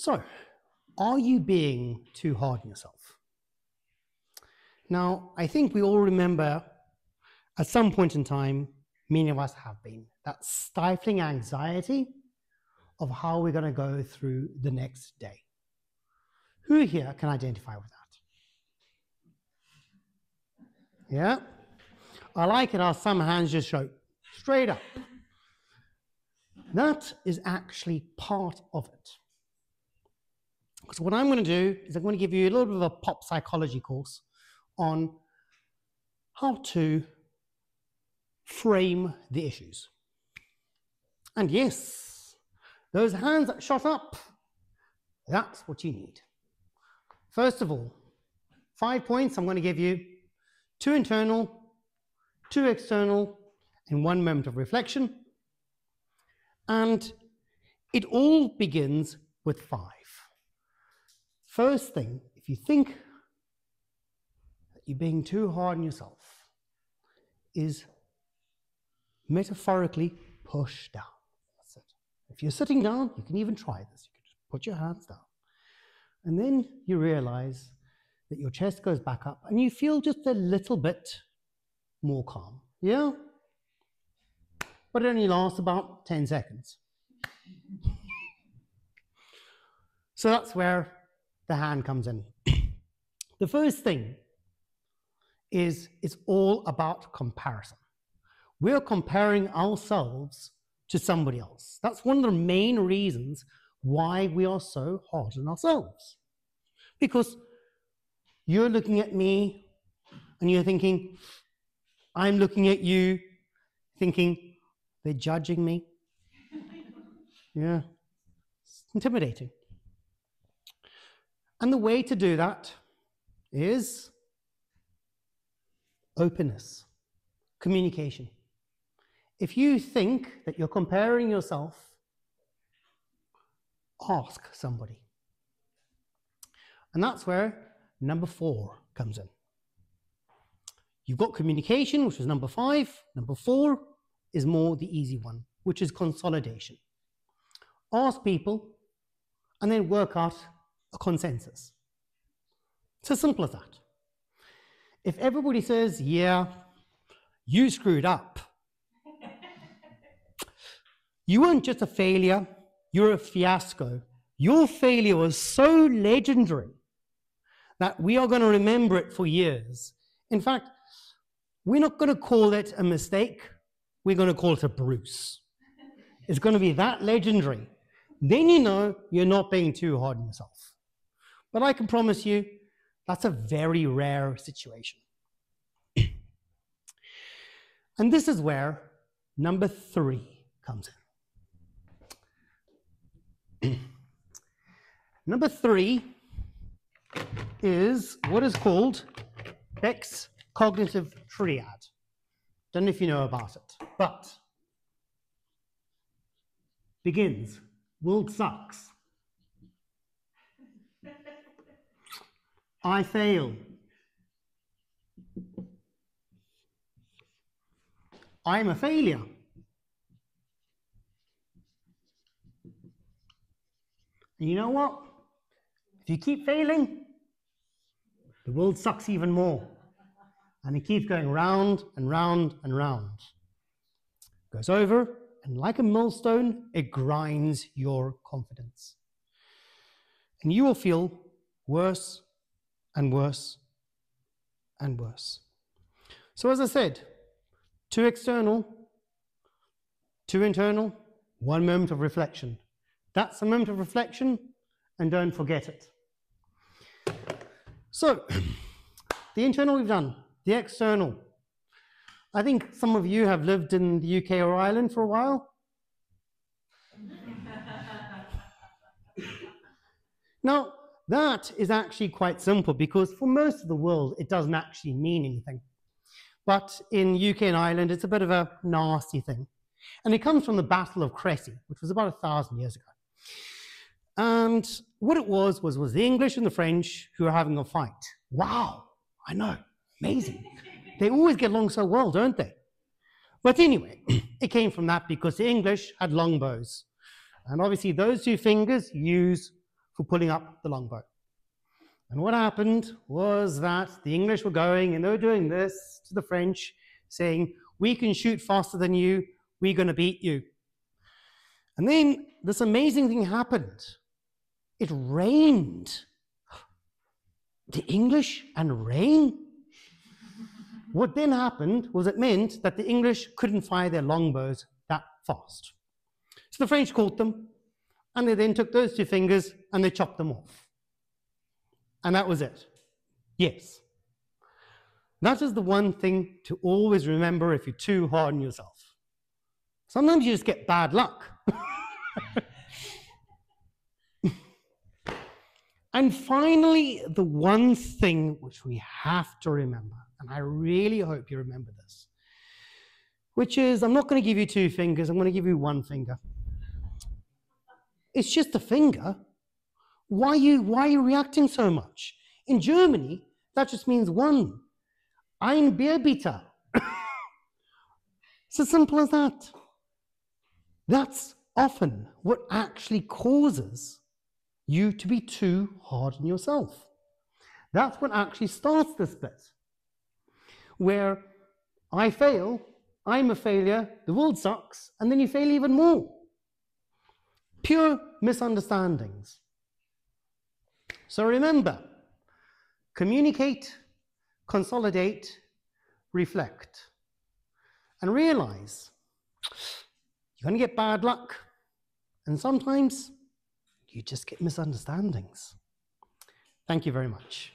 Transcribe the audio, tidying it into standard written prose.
So, are you being too hard on yourself? Now, I think we all remember at some point in time, many of us have been, that stifling anxiety of how we're going to go through the next day. Who here can identify with that? Yeah? I like it how some hands just show straight up. That is actually part of it. So what I'm going to do is I'm going to give you a little bit of a pop psychology course on how to frame the issues. And yes, those hands that shot up, that's what you need. First of all, 5 points I'm going to give you: 2 internal, 2 external, and 1 moment of reflection. And it all begins with 5. First thing, if you think that you're being too hard on yourself, is metaphorically push down. That's it. If you're sitting down, you can even try this. You can just put your hands down. And then you realize that your chest goes back up and you feel just a little bit more calm. Yeah? But it only lasts about 10 seconds. So that's where the hand comes in. The first thing is it's all about comparison. We're comparing ourselves to somebody else. That's one of the main reasons why we are so hard on ourselves. Because you're looking at me and you're thinking, I'm looking at you, thinking, they're judging me. Yeah, it's intimidating. And the way to do that is openness, communication. If you think that you're comparing yourself, ask somebody. And that's where number 4 comes in. You've got communication, which is number 5. Number 4 is more the easy one, which is consolidation. Ask people and then work out a consensus. It's as simple as that. If everybody says, yeah, you screwed up, you weren't just a failure, you're a fiasco. Your failure was so legendary that we are going to remember it for years. In fact, we're not going to call it a mistake, we're going to call it a Bruce. It's going to be that legendary. Then you know you're not being too hard on yourself. But I can promise you, that's a very rare situation. And this is where number 3 comes in. Number 3 is what is called Beck's cognitive triad. Don't know if you know about it, but begins, world sucks. I fail. I'm a failure. And you know what? If you keep failing, the world sucks even more. And it keeps going round and round and round. It goes over, and like a millstone, it grinds your confidence. And you will feel worse and worse and worse. So as I said, 2 external, 2 internal, 1 moment of reflection. That's a moment of reflection, and don't forget it. So, the internal we've done, the external. I think some of you have lived in the UK or Ireland for a while. Now, that is actually quite simple because for most of the world, it doesn't actually mean anything. But in UK and Ireland, it's a bit of a nasty thing. And it comes from the Battle of Crécy, which was about 1,000 years ago. And what it was the English and the French who were having a fight. Wow, I know, amazing. They always get along so well, don't they? But anyway, it came from that because the English had long bows. And obviously those 2 fingers used for pulling up the longbow. And what happened was that the English were going and they were doing this to the French, saying, we can shoot faster than you, we're going to beat you. And then this amazing thing happened. It rained. The English and rain? What then happened was it meant that the English couldn't fire their longbows that fast. So the French caught them, and they then took those 2 fingers and they chopped them off. And that was it. Yes. That is the one thing to always remember if you're too hard on yourself. Sometimes you just get bad luck. And finally, the one thing which we have to remember, and I really hope you remember this, which is, I'm not going to give you 2 fingers, I'm going to give you 1 finger. It's just a finger. Why are you reacting so much? In Germany, that just means 1. Ein Bier bitte. It's as simple as that. That's often what actually causes you to be too hard on yourself. That's what actually starts this bit, where I fail, I'm a failure, the world sucks, and then you fail even more. Pure misunderstandings. So remember, communicate, consolidate, reflect, and realize you're going to get bad luck, and sometimes you just get misunderstandings. Thank you very much.